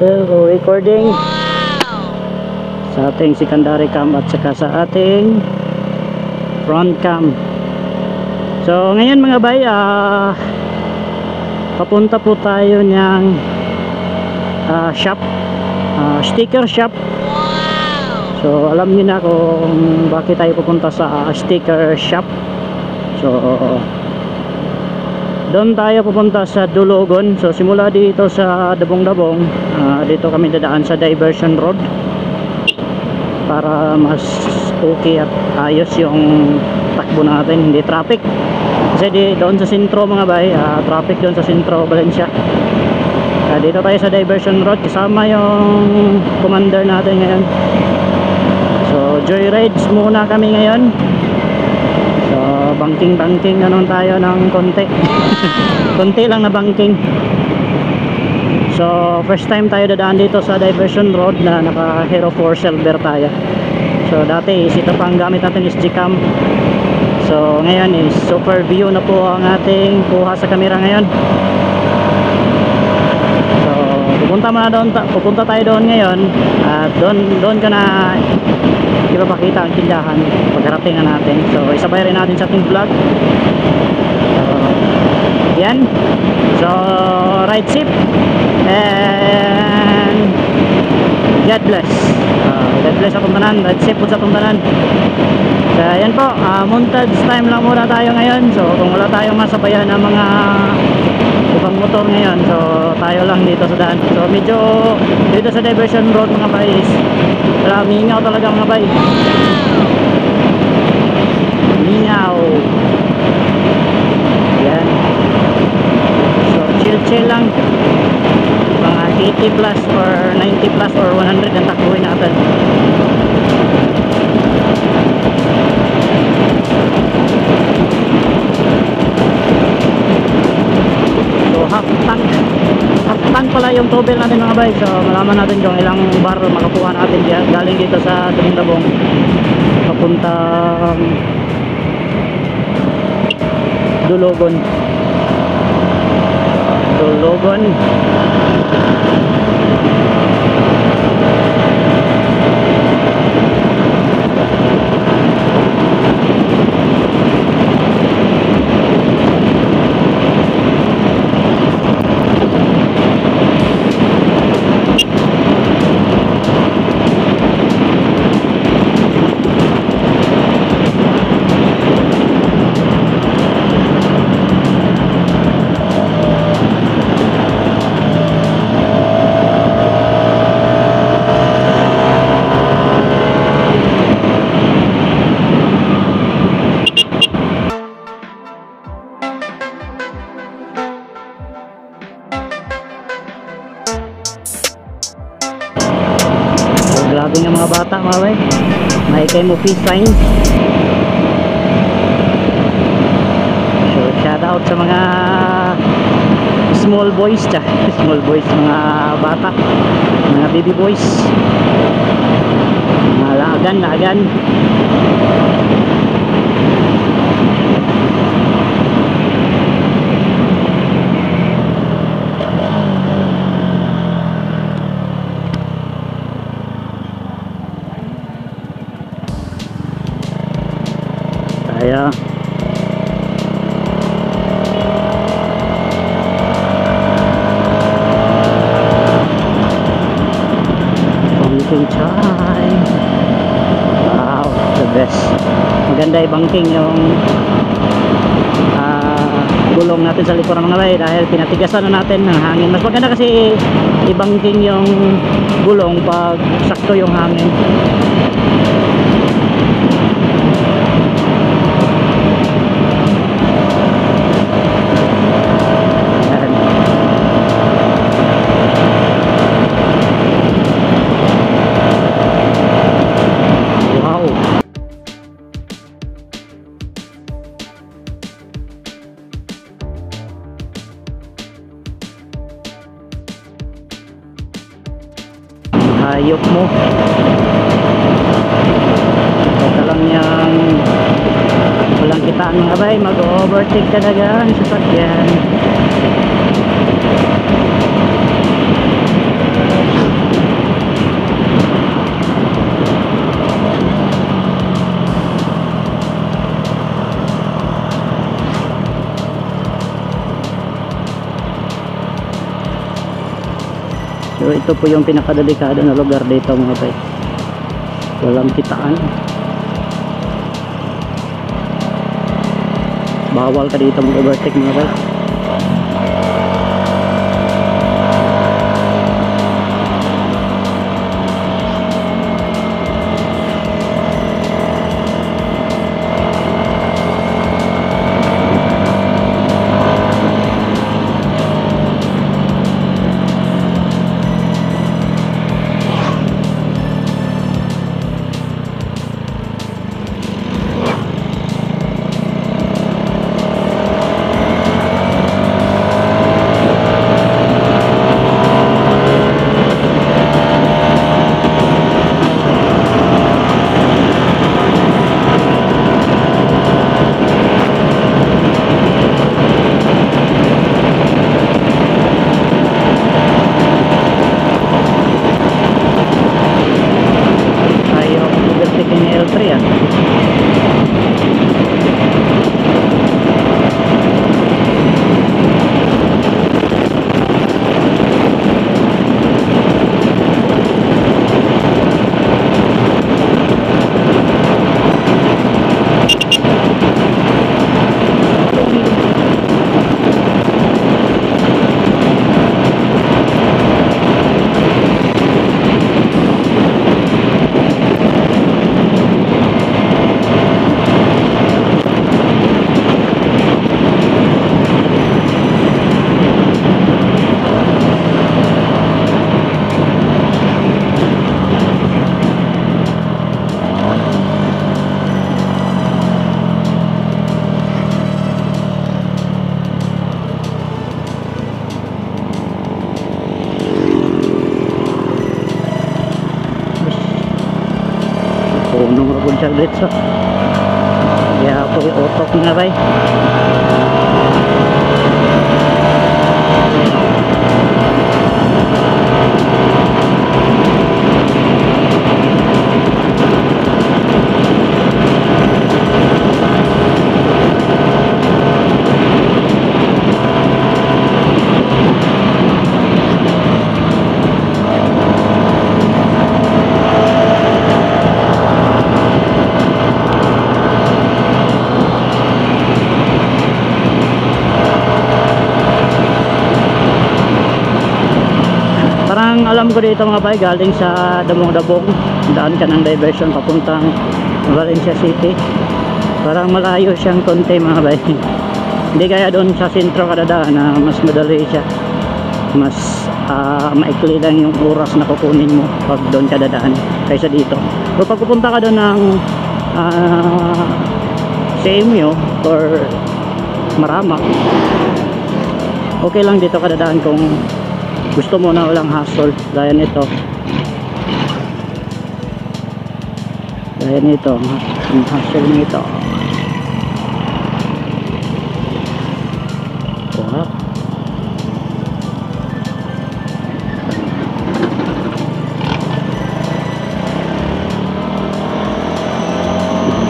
So, recording sa ating secondary cam at saka sa ating front cam. So, ngayon mga bay, papunta po tayo ng shop, sticker shop. So, alam niyo na kung bakit tayo pupunta sa sticker shop. So, doon tayo pupunta sa Dulugon. So simula dito sa Dabong-Dabong, dito kami dadaan sa diversion road para mas okay at ayos yung takbo natin, hindi traffic. Kasi doon sa sentro mga bay, traffic doon sa sentro Valencia. Dito tayo sa diversion road, kasama yung commander natin ngayon. So joyrides muna kami ngayon. So banking nanon tayo ng konti. Konti lang na banking. So first time tayo dadaan dito sa diversion road na naka Hero 4 Silver tayo. So dati ito pa ang gamit natin is Gcam. So ngayon is super view na po ang ating kuha sa camera ngayon. So pupunta tayo doon ngayon at doon ka na ipapakita ang tindahan pagkarating na natin. So isabay rin natin sa ating vlog. Yan. So ride safe and God bless. God bless sa tuntanan. Ride safe po sa tuntanan. So yan po, montage time lang muna tayo ngayon. So kung wala tayong masabayan ng mga ibang motor ngayon, so tayo lang dito sa daan. So medyo dito sa diversion road mga bay, mingaw talaga mga bay. Mingaw. Yan. So chill lang. Mga 80 plus or 90 plus or 100 ang takbuhin natin. So half tank pala yung tubel natin mga bay. So malaman natin kung ilang bar makakuha natin galing dito sa Dabong-Dabong papuntang Dulugon. Grabe ng mga bata mga bay, may kay mo peace sign. So shout out sa mga small boys, mga bata, mga baby boys, mga laagan. Kaya pumpkin time. Wow, the best. Maganda i-banking yung gulong natin sa likuran mga bay dahil pinatigasan na natin ng hangin. Mas maganda kasi i-banking yung gulong pag sakto yung hangin. Hayop mo. Ito lang yung walang kitaan mga bay, mag-overtake ka na gan sa sakyan. Pero ito po yung pinakadelikado na lugar dito mga bay. Walang kitaan. Bawal ka dito mag-overtake mga bay. Punong rabon siya dito. Kaya ako i-otok nga bay. Parang alam ko dito mga bay, galing sa Damong-Dabong, daan ka ng diversion papuntang Valencia City. Parang malayo siyang konti mga bay. Hindi kaya doon sa sentro kadadaan na mas madali siya, mas maikli lang yung oras na kukunin mo pag doon kadadaan kaysa dito. So pag pupunta ka doon ng CMU or Maramak, okay lang dito kadadaan kung gusto mo na walang hassle. Gaya nito, ang hassle nito. Wow.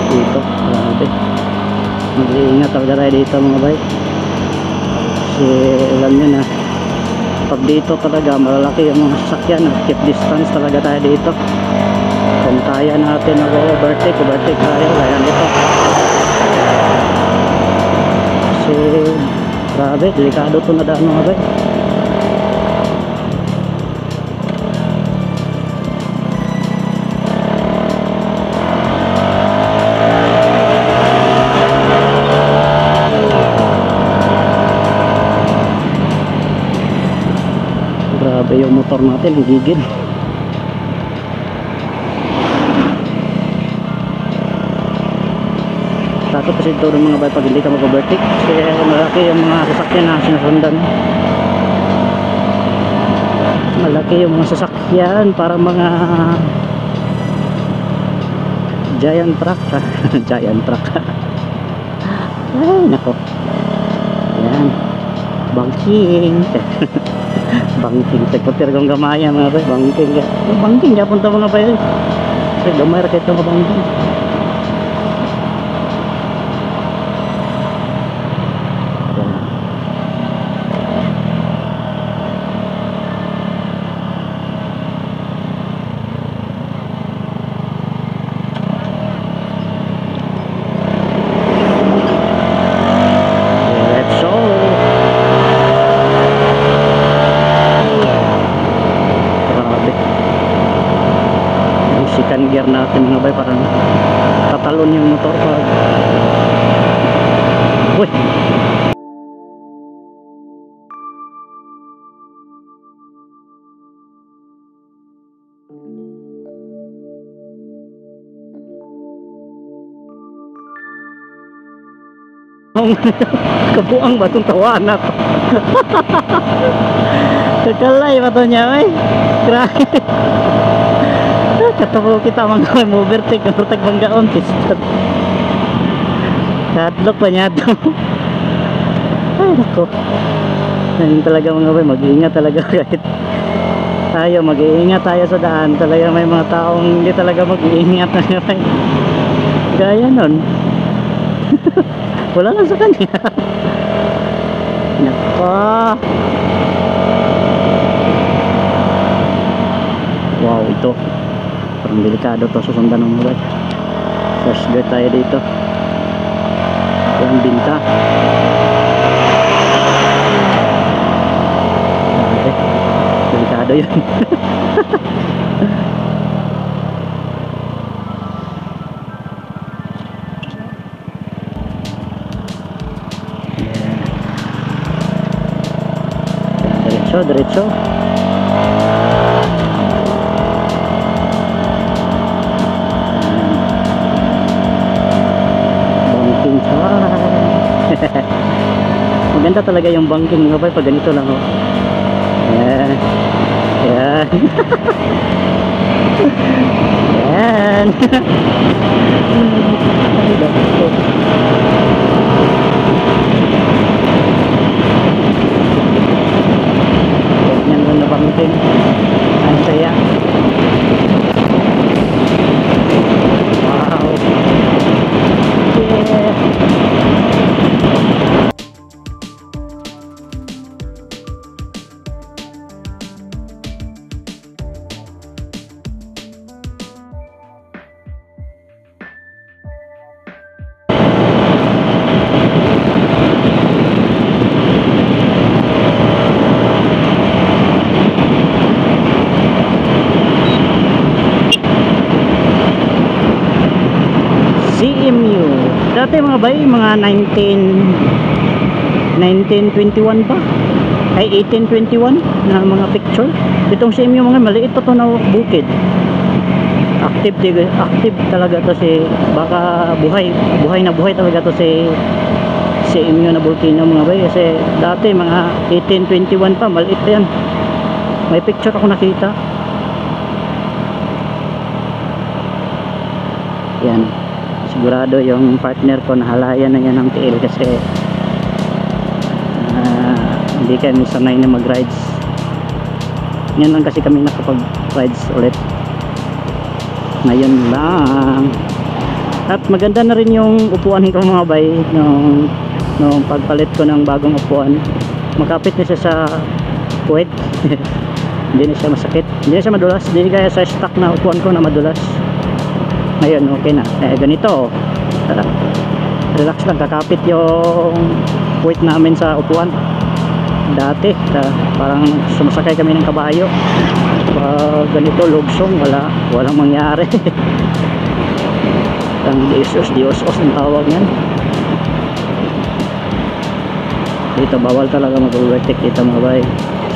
Dito, grabe. Mag-iingat talaga tayo dito mga bay. Kasi alam nyo na, pag dito talaga malalaki yung mga sasakyan, keep distance talaga tayo dito. Kung kaya natin mag-overtake tayo, kaya nito. Kasi grabe, delikado ito na daan mga bay. Grabe yung motor natin, ang gigil. Takot kasi ito ng mga bay pag hindi ka mag-overtake kasi malaki yung mga sasakyan na sinasundan. Malaki yung mga sasakyan, para mga giant truck. Giant truck. Ay nako, yan, banking. Bangking sekreter kong gamaya mga bay, bangking ya punta mga bay. Kasi gamay ra kito mga bangking. natin mga bay, parang tatalon yung motor pag uy. Kabuang ba itong tawanan ko? Kakalay ba ito niya ay? Grabe. Katapo kita mga overtake ang protect banggaon piston. Katlok pa niya ito. Ay nako. Ngayon talaga mga bay, mag-iingat talaga kahit tayo, mag-iingat tayo sa daan. Talaga may mga taong hindi talaga mag-iingat na bay. Gaya nun. Wala lang sa kanya. Nako. Wow, ito parang delikado to, susundan ng mga. First gear tayo dito. Yung binta. Okay. Delikado yun. Diretso. Banking maganda talaga yung banking mga bay pag ganito lang oh. Yan. Yan. Yan. Pamitin ang saya. Wow. Yeah. CMU dati mga bay, mga 1921 ba ay 1821 na mga picture. Itong CMU mga maliit pa to na bukid, active talaga to si, baka buhay na buhay talaga to si CMU na volcano mga bay, kasi dati mga 1821 pa, maliit pa yan. May picture ako nakita yan. Sigurado yung partner ko nahalayan na yan ng TL kasi hindi kami sanay na mag rides. Yan lang kasi kami nakapag rides ulit ngayon lang. At maganda na rin yung upuan ko mga bay, nung pagpalit ko ng bagong upuan. Makapit na siya sa puwet. Hindi na siya masakit, hindi na siya madulas, hindi kaya sa stock na upuan ko na madulas. Ngayon okay na, ganito relax lang, kakapit yung weight namin sa upuan. Dati parang sumasakay kami ng kabayo, ganito lugsong, walang mangyari. Ang dios ang tawag yan dito. Bawal talaga mag-overtake dito mga bay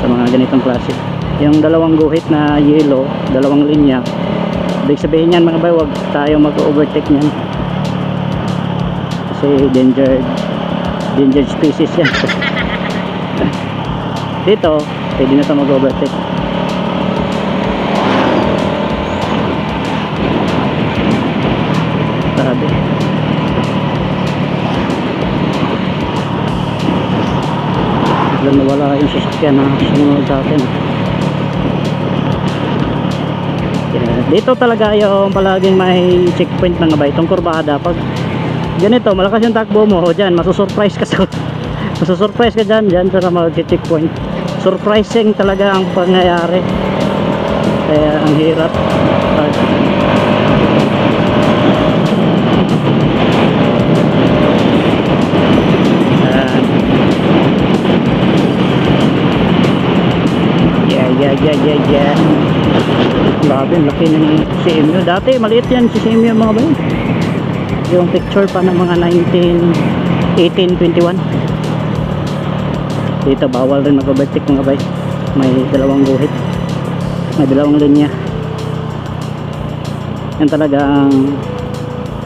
sa mga ganitong klase. Yung dalawang guhit na yellow, dalawang linya, ibig sabihin yan mga bay, wag tayo mag-overtake nyan kasi danger species yan. Dito pwede na ito mag-overtake. Sabi biglang nawala yung sasakyan na sumunod sa atin. Dito talaga yung palaging may checkpoint ng abay, itong kurbada. Pag ganito malakas yung takbo mo dyan, masusurprise ka masusurprise ka dyan sa mag-checkpoint. Surprising talaga ang pangyayari, kaya ang hirap. yeah. Grabe, laki ng CMU. Dati maliit yan si CMU mga bay. Yung picture pa ng mga 1821. Dito bawal rin mag-overtake mga bay. May dalawang guhit, may dalawang linya. Yan talaga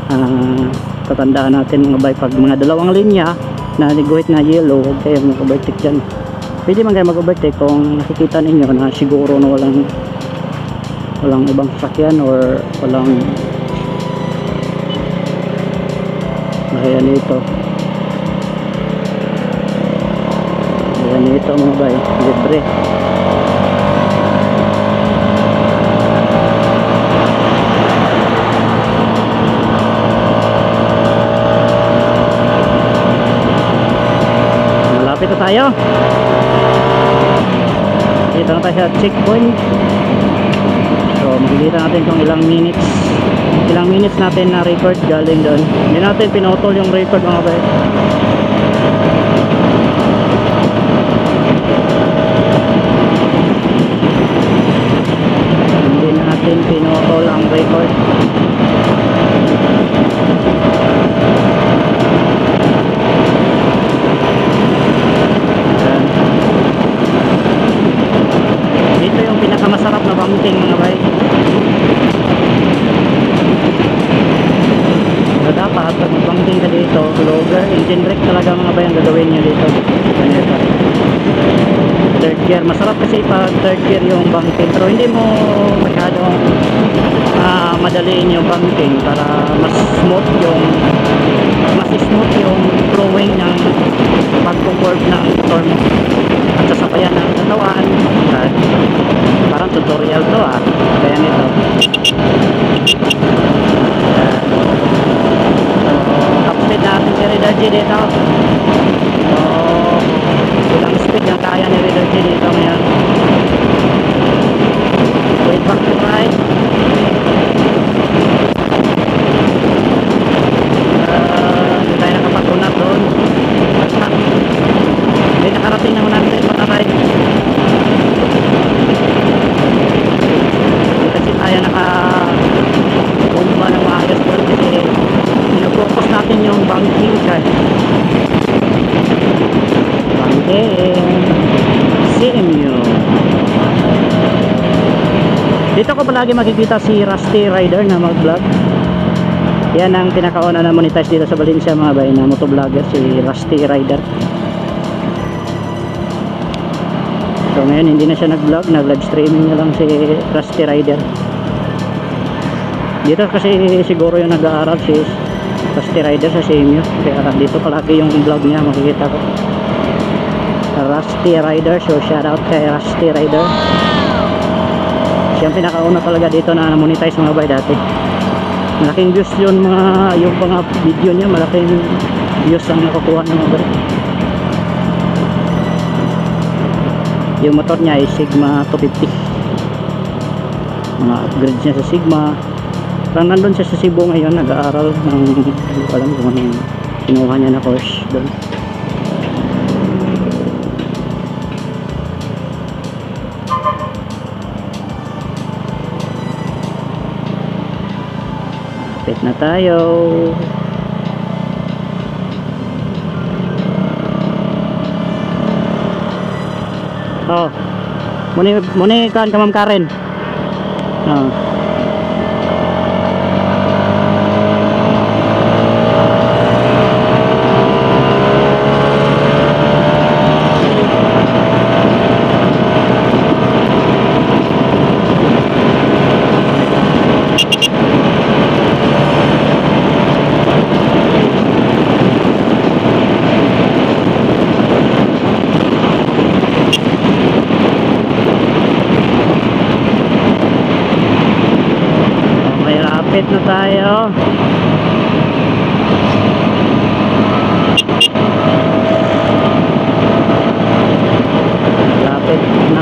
ang tatandaan natin mga bay. Pag mga dalawang linya na guhit na yellow, huwag kayo mag-overtake dyan. Pwede man kayo mag-overtake kung nakikita ninyo na siguro na walang ibang sasakyan or walang ayan ito mga bay, libre. Malapit na tayo, dito na tayo sa checkpoint. So makikita natin kung ilang minutes natin na record galing doon. Hindi natin pinutol yung record mga bay. Hindi natin pinutol ang record. Dito yung pinakamasarap na bumping mga bay. So dapat pag mag-bumping ka dito, lower engine brake talaga mga bay ang gagawin nyo dito. Ganito. Third gear, masarap kasi pag third gear yung bumping, pero hindi mo masyadong madaliin yung bumping para mas smooth yung flowing ng pag-curve ng motor mo at sasabayan ng katawan. Parang tutorial to kaya nito. Top speed natin si Reader G dito. So ilang speed yung kaya ni Reader G dito ngayon. Wait back to right. Hindi tayo nakapatunat doon. Hindi nakarating na 100 patay. Hindi kasi tayo naka-bumba ng maayos doon kasi pinag-focus natin yung banking guys. Banking CMU. Dito ko palagi makikita si Rusty Rider na mag-vlog. Yan ang pinakauna na monetize dito sa Valencia mga bay na motovlogger, si Rusty Rider. So ngayon hindi na siya nag-vlog, nag-live streaming na lang si Rusty Rider. Dito kasi siguro yung nag-aaral si Rusty Rider sa CMU, kaya dito palagi yung vlog niya makikita ko. Rusty Rider, so shout out kay Rusty Rider. Siya ang pinakauna talaga dito na monetize mga bay dati. Malaking views yun yung mga video niya, malaking views ang nakukuha ng mga bay. Yung motor niya ay Sigma 250. Mga upgrades niya sa Sigma. Parang nandun siya sa Cebu ngayon, nag-aaral ng alam kung anong kinuha niya na course doon. Lapit na tayo. Oh, muni kan ka Ma'am Karen. Oh. Lapit na tayo.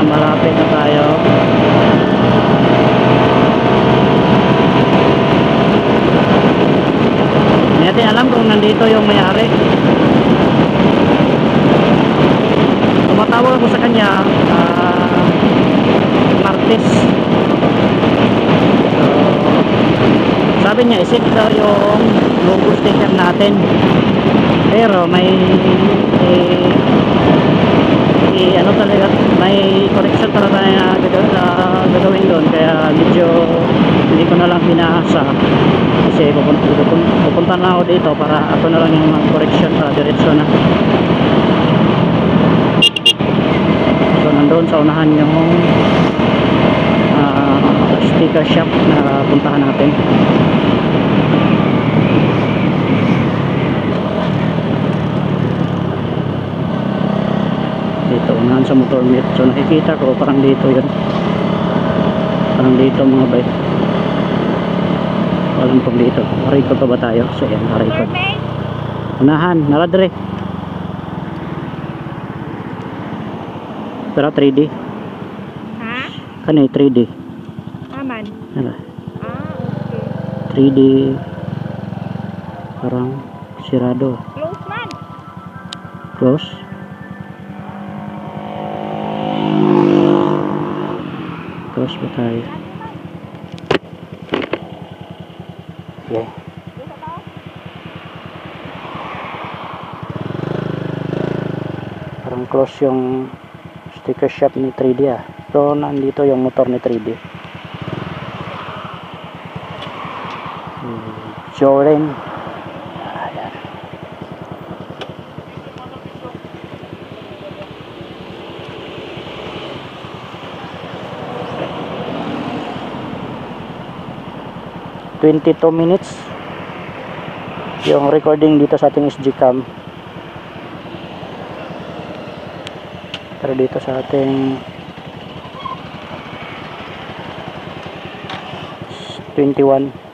Malapit na tayo. Hindi natin alam kung nandito yung may-ari. Tumatawag ako sa kanya, service. Sabi niya isit daw yung logo sticker natin, pero may ano talaga, may correction talaga na gagawin doon, kaya medyo hindi ko na lang pinasa kasi pupunta na ako dito para ako na lang yung mag-correction para diretso na. So nandoon sa unahan yung sticker shop na puntahan natin. Dito unahan sa motor meet. So nakikita ko parang dito yun, parang dito mga bay, walang pang dito. Record pa ba tayo? So yan, record unahan naradre pero 3D Ha? kanay 3D Aman. ano, Okay. 3D parang sirado, Close man. close. Close ba tayo? Okay. Parang close yung sticker shop ni 3D ah. So nandito yung motor ni 3D. Showroom. Ayan. ...22 minutes yung recording dito sa ating SG cam, pero dito sa ating 21